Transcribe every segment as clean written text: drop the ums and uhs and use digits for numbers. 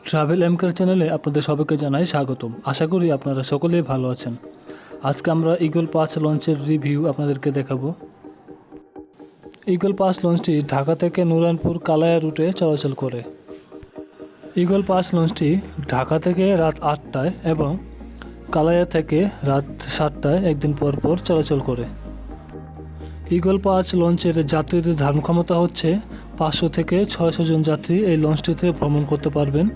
Travel এমকার চ্যানেলে আপনাদের সবাইকে জানাই স্বাগতম। আশা করি আপনারা সকলেই ভালো আছেন। আজকে আমরা ঈগল পাস লঞ্চের রিভিউ আপনাদেরকে দেখাবো। ঈগল পাস লঞ্চটি ঢাকা থেকে নারায়ণপুর কালাইয়া রুটে চলাচল করে। ঈগল পাস লঞ্চটি ঢাকা থেকে রাত 8টায় এবং কালাইয়া থেকে রাত 7টায় একদিন পর পর চলাচল করে। ঈগল পাস লঞ্চের যাত্রীদের ধারণ ক্ষমতা হচ্ছে 500 থেকে 600 জন যাত্রী এই লঞ্চটিতে ভ্রমণ করতে পারবেন।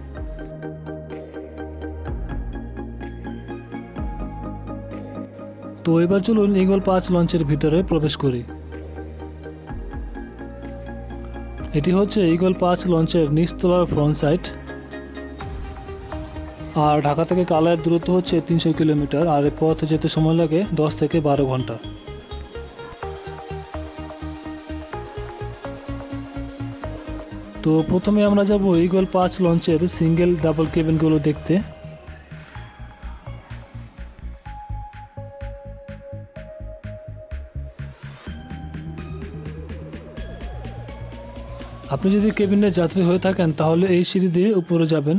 তো এবার চলুন ঈগল পাস লঞ্চের ভিতরে প্রবেশ করি। এটি হচ্ছে ঈগল পাস লঞ্চের নিচতলার ফ্রন্ট সাইড। আর ঢাকা থেকে কালাইয়ার দূরত্ব হচ্ছে 300 কিলোমিটার, আর এই পথে যেতে সময় লাগে 10 থেকে 12 ঘন্টা। তো প্রথমে আমরা যাব ঈগল পাস লঞ্চের সিঙ্গেল ডাবল কেবিনগুলো দেখতে। আপনি যদি কেবিনের যাত্রী হয়ে থাকেন তাহলে এই সিঁড়ি দিয়ে উপরে যাবেন।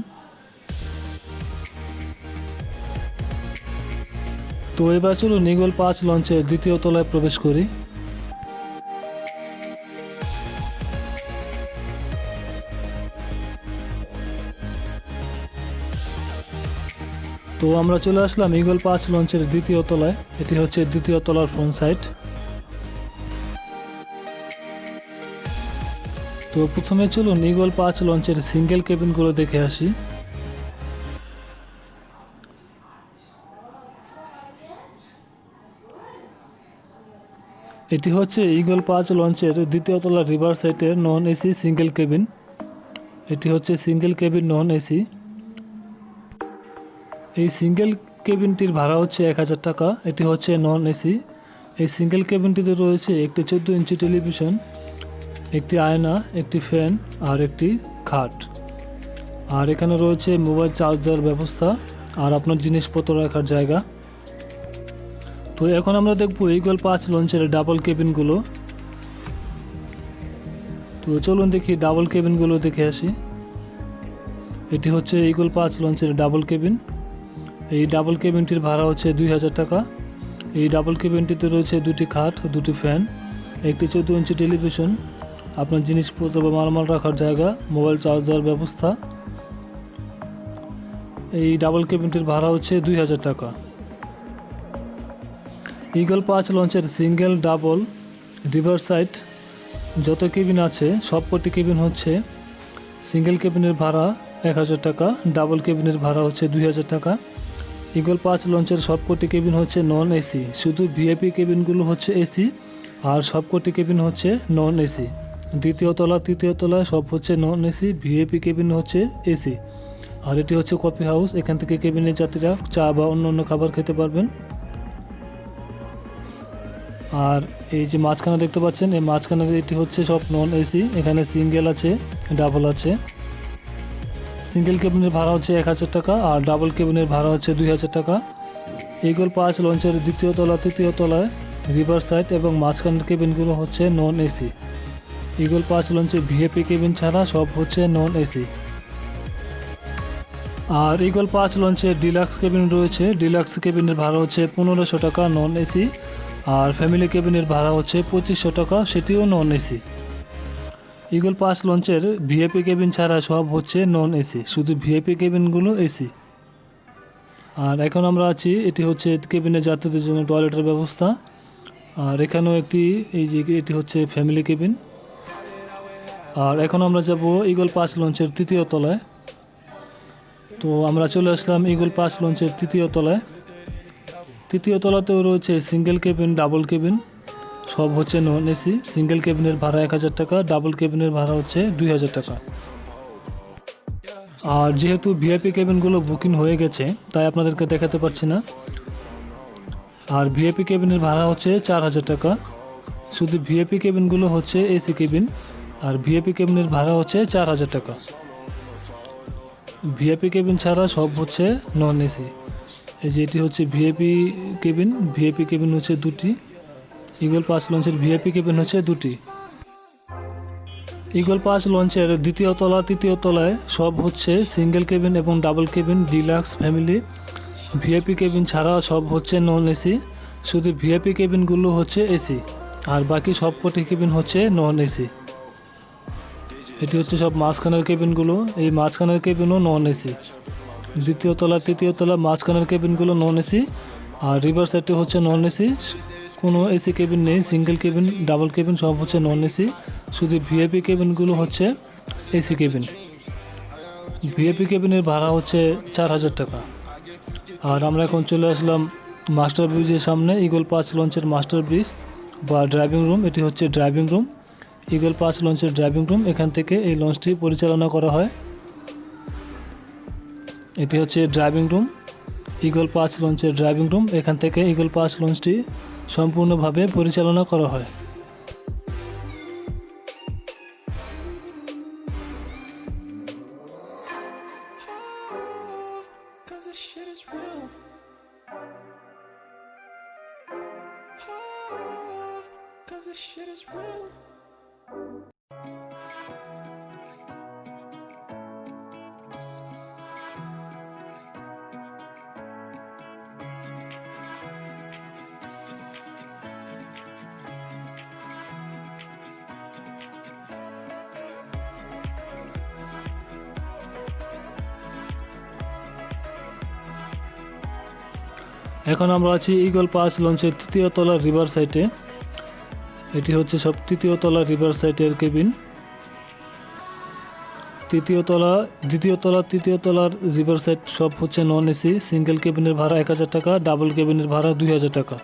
তো এবার চলুন ঈগল পাস লঞ্চের দ্বিতীয় তলায় প্রবেশ করি। তো আমরা চলে আসলাম ঈগল পাস লঞ্চের দ্বিতীয় তলায়। এটি হচ্ছে দ্বিতীয় তলার ফ্রন্ট সাইড। তো প্রথমে চলুন ঈগল পাস লঞ্চের সিঙ্গেল কেবিনগুলো দেখে আসি। এটি হচ্ছে ঈগল পাস লঞ্চের দ্বিতীয় তলার রিভার সাইডের নন এসি সিঙ্গেল কেবিন। এটি হচ্ছে সিঙ্গেল কেবিন নন এসি। এই সিঙ্গেল কেবিনটির ভাড়া হচ্ছে 1000 টাকা। এটি হচ্ছে নন এসি। এই সিঙ্গেল কেবিনটিতে রয়েছে একটি 14 ইঞ্চি টেলিভিশন, একটি আয়না, একটি ফ্যান আর একটি খাট। আর এখানে রয়েছে মোবাইল চার্জ দেওয়ার ব্যবস্থা আর আপনার জিনিসপত্র রাখার জায়গা। তো এখন আমরা দেখব ঈগল পাস লঞ্চের ডাবল কেবিনগুলো। তো চলুন দেখি ডাবল কেবিনগুলো দেখে আসি। এটি হচ্ছে ঈগল পাস লঞ্চের ডাবল কেবিন। এই ডাবল কেবিনটির ভাড়া হচ্ছে 2000 টাকা। এই ডাবল কেবিনটিতে রয়েছে দুটি খাট, দুটি ফ্যান, একটি 14 ইঞ্চি টেলিভিশন, আপনার জিনিসপত্র বা মালামাল রাখার জায়গা, মোবাইল চার্জ দেওয়ার ব্যবস্থা। এই ডাবল কেবিনটির ভাড়া হচ্ছে 2000 টাকা। ঈগল পাস লঞ্চের সিঙ্গেল, ডাবল, রিভার সাইড যত কেবিন আছে সবকটি কেবিন হচ্ছে সিঙ্গেল কেবিনের ভাড়া 1000 টাকা, ডাবল কেবিনের ভাড়া হচ্ছে 2000 টাকা। ঈগল পাস লঞ্চের সবকটি কেবিন হচ্ছে নন এসি, শুধু ভিআইপি কেবিনগুলো হচ্ছে এসি আর সবকটি কেবিন হচ্ছে নন এসি। দ্বিতীয় তলা, তৃতীয় তলায় সব হচ্ছে নন এসি, ভিআইপি কেবিন হচ্ছে এসি। আর এটি হচ্ছে কফি হাউস, এখান থেকে কেবিনের যাত্রীরা চা বা অন্য খাবার খেতে পারবেন। আর এই যে মাঝখানে দেখতে পাচ্ছেন, এই মাঝখানে এটি হচ্ছে সব নন এসি। এখানে সিঙ্গেল আছে, ডাবল আছে। সিঙ্গেল কেবিনের ভাড়া হচ্ছে 1000 টাকা আর ডাবল কেবিনের ভাড়া হচ্ছে 2000 টাকা। ঈগল পাস লঞ্চের দ্বিতীয় তলা, তৃতীয় তলায় রিভার সাইড এবং মাঝখানের কেবিনগুলো হচ্ছে নন এসি। ঈগল পাস লঞ্চে ভিআইপি কেবিন ছাড়া সব হচ্ছে নন এসি। আর ঈগল পাস লঞ্চে ডিলাক্স কেবিন রয়েছে। ডিলাক্স কেবিনের ভাড়া হচ্ছে 1500 টাকা নন এসি, আর ফ্যামিলি কেবিনের ভাড়া হচ্ছে 2500 টাকা, সেটিও নন এসি। ঈগল পাস লঞ্চের ভিআইপি কেবিন ছাড়া সব হচ্ছে নন এসি, শুধু ভিআইপি কেবিনগুলো এসি। আর এখন আমরা আছি, এটি হচ্ছে কেবিনের যাত্রীদের জন্য টয়লেটের ব্যবস্থা। আর এখানেও একটি, এই যে এটি হচ্ছে ফ্যামিলি কেবিন। আর এখন আমরা যাব ঈগল পাস লঞ্চের তৃতীয় তলায়। তো আমরা চলে আসলাম ঈগল পাস লঞ্চের তৃতীয় তলায়। তৃতীয় তলাতেও রয়েছে সিঙ্গেল কেবিন, ডাবল কেবিন, সব হচ্ছে নন এসি। সিঙ্গেল কেবিনের ভাড়া 1000 টাকা, ডাবল কেবিনের ভাড়া হচ্ছে 2000 টাকা। আর যেহেতু ভিআইপি কেবিনগুলো বুকিং হয়ে গেছে তাই আপনাদেরকে দেখাতে পারছি না। আর ভিআইপি কেবিনের ভাড়া হচ্ছে 4000 টাকা। শুধু ভিআইপি কেবিনগুলো হচ্ছে এসি কেবিন, আর ভিআইপি কেবিনের ভাড়া হচ্ছে 4000 টাকা। ভিআইপি কেবিন ছাড়া সব হচ্ছে নন এসি। এই যে এটি হচ্ছে ভিআইপি কেবিন। ভিআইপি কেবিন হচ্ছে 2টি। ঈগল পাস লঞ্চের ভিআইপি কেবিন হচ্ছে 2টি। ইগল পাঁচ লঞ্চের দ্বিতীয় তলা তৃতীয় তলায় সব হচ্ছে সিঙ্গেল কেবিন এবং double cabin, deluxe, family. VIP cabin ছাড়া সব হচ্ছে নন এসি, শুধু ভিআইপি কেবিনগুলো হচ্ছে এসি, আর বাকি সব কটি কেবিন হচ্ছে নন এসি। এটি হচ্ছে সব মাঝখানের কেবিনগুলো, এই মাঝখানের কেবিনও নন এসি। দ্বিতীয় তলা তৃতীয় তলা মাঝখানের কেবিনগুলো নন এসি, আর রিভার সাইডে হচ্ছে নন এসি, কোনো এসি কেবিন নেই। সিঙ্গেল কেবিন ডাবল কেবিন সব হচ্ছে নন এসি, শুধু ভিআইপি কেবিনগুলো হচ্ছে এসি কেবিন। ভিআইপি কেবিনের ভাড়া হচ্ছে 4000 টাকা। আর আমরা এখন চলে আসলাম মাস্টার ব্রিজের সামনে, ইগল পাঁচ লঞ্চের মাস্টার ব্রিজ বা ড্রাইভিং রুম। এটি হচ্ছে ড্রাইভিং রুম, ইগল পাঁচ লঞ্চের ড্রাইভিং রুম। এখান থেকে এই লঞ্চটি পরিচালনা করা হয়। এটি হচ্ছে ড্রাইভিং রুম, ইগল পাঁচ লঞ্চের ড্রাইভিং রুম। এখান থেকে ইগল পাঁচ লঞ্চটি সম্পূর্ণভাবে পরিচালনা করা হয়। এখন আমরা আছি ইগল পাঁচ লঞ্চের তৃতীয় তলার রিভার সাইডে। এটি হচ্ছে সব তৃতীয় তলার রিভার সাইডের কেবিন। তৃতীয় তলা দ্বিতীয় তলা তৃতীয় তলার রিভার সাইড সব হচ্ছে নন এসি। সিঙ্গেল কেবিনের ভাড়া 1000 টাকা, ডাবল কেবিনের ভাড়া 2000 টাকা।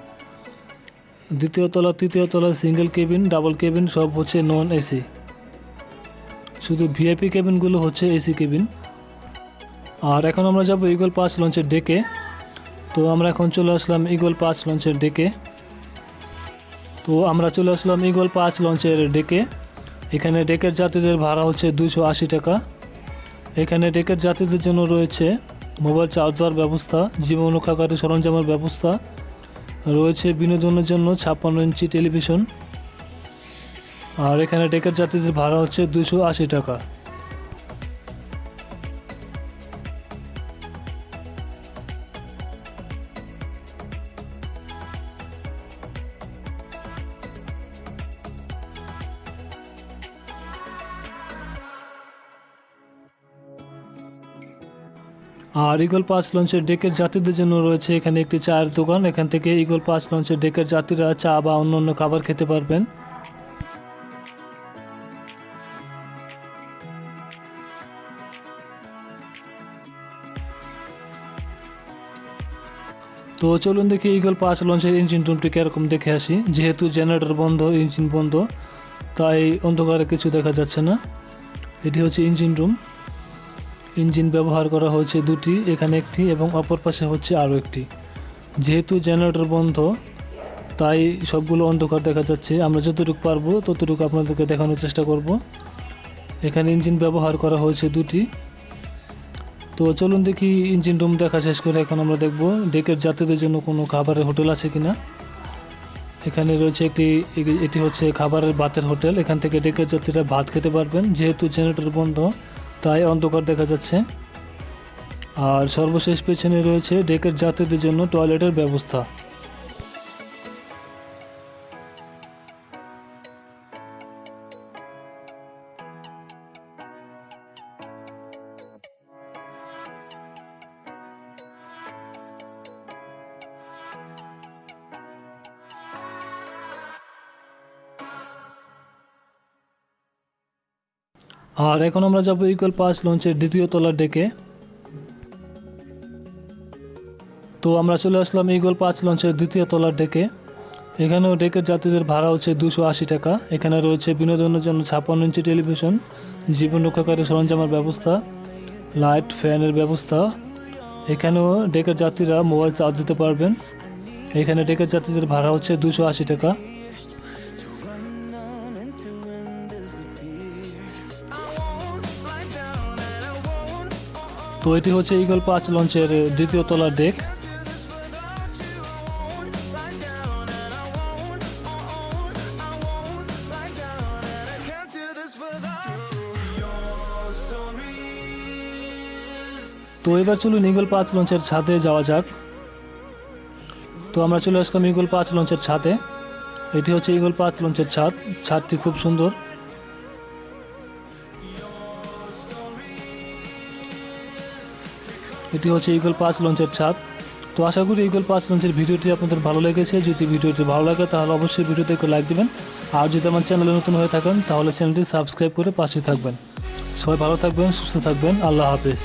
দ্বিতীয় তলা তৃতীয় তলা সিঙ্গেল কেবিন ডাবল কেবিন সব হচ্ছে নন এসি, শুধু ভিআইপি কেবিনগুলো হচ্ছে এসি কেবিন। আর এখন আমরা যাব ইগল পাঁচ লঞ্চের ডেকে। তো আমরা এখন চলে আসলাম ইগল পাঁচ লঞ্চের ডেকে। ইগল পাঁচ লঞ্চের ডেকে। এখানে ডেকের যাত্রীদের ভাড়া হচ্ছে 280 টাকা। এখানে ডেকের যাত্রীদের জন্য রয়েছে মোবাইল চার্জার ব্যবস্থা, জীবন রক্ষাকারী সরঞ্জামের ব্যবস্থা, রয়েছে বিনোদনের জন্য 56 ইঞ্চি টেলিভিশন। আর এখানে ডেকের যাত্রীদের ভাড়া হচ্ছে 280 টাকা। আর ইগল পাঁচ লঞ্চের ডেকের যাত্রীদের জন্য রয়েছে এখানে একটি চায়ের দোকান। এখান থেকে ইগল পাঁচ লঞ্চের ডেকের যাত্রীরা চা বা অন্যান্য খাবার খেতে পারবেন। তো চলুন দেখি ইগল পাঁচ লঞ্চের ইঞ্জিন রুমটি কীরকম দেখে আসি। যেহেতু জেনারেটর বন্ধ, ইঞ্জিন বন্ধ, তাই অন্ধকারে কিছু দেখা যাচ্ছে না। এটি হচ্ছে ইঞ্জিন রুম। ইঞ্জিন ব্যবহার করা হয়েছে দুটি, এখানে একটি এবং অপর পাশে হচ্ছে আরও একটি। যেহেতু জেনারেটর বন্ধ তাই সবগুলো অন্ধকার দেখা যাচ্ছে। আমরা যতটুকু পারবো ততটুকু আপনাদেরকে দেখানোর চেষ্টা করব। এখানে ইঞ্জিন ব্যবহার করা হয়েছে দুটি। তো চলুন দেখি ইঞ্জিন রুম দেখা শেষ করে এখন আমরা দেখব ডেকের যাত্রীদের জন্য কোনো খাবারের হোটেল আছে কিনা। এখানে রয়েছে এটি হচ্ছে খাবারের ভাতের হোটেল। এখান থেকে ডেকের যাত্রীরা ভাত খেতে পারবেন। যেহেতু জেনারেটর বন্ধ তাই অন্ধকার দেখা যাচ্ছে। আর সর্বশেষ পেছনে রয়েছে ডেকের যাত্রীদের জন্য টয়লেটের ব্যবস্থা। আর এখন আমরা যাব ইগল পাঁচ লঞ্চের দ্বিতীয় তলার ডেকে। তো আমরা চলে আসলাম ইগল পাঁচ লঞ্চের দ্বিতীয় তলার ডেকে। এখানেও ডেকের যাত্রীদের ভাড়া হচ্ছে 280 টাকা। এখানে রয়েছে বিনোদনের জন্য 56 ইঞ্চি টেলিভিশন, জীবন রক্ষাকারী সরঞ্জামের ব্যবস্থা, লাইট, ফ্যানের ব্যবস্থা। এখানেও ডেকের যাত্রীরা মোবাইল চার্জ দিতে পারবেন। এখানে ডেকের যাত্রীদের ভাড়া হচ্ছে 280 টাকা। তো এটি হচ্ছে ইগল পাঁচ লঞ্চের দ্বিতীয় তলার ডেক। তো এবার চলুন ইগল 5 লঞ্চের ছাদে যাওয়া যাক। তো আমরা চলে আসলাম ইগল 5 লঞ্চের ছাদে। এটি হচ্ছে ইগল 5 লঞ্চের ছাদ। ছাদটি খুব সুন্দর। এটি হচ্ছে ইগল 5 লঞ্চের ছাদ। তো আশা করি ইগল 5 লঞ্চের ভিডিওটি আপনাদের ভালো লেগেছে। যদি ভিডিওটি ভালো লাগে তাহলে অবশ্যই ভিডিওতে একটু লাইক দিবেন। আর যদি আমার চ্যানেলে নতুন হয়ে থাকেন তাহলে চ্যানেলটি সাবস্ক্রাইব করে পাশে থাকবেন। সবাই ভালো থাকবেন, সুস্থ থাকবেন। আল্লাহ হাফেজ।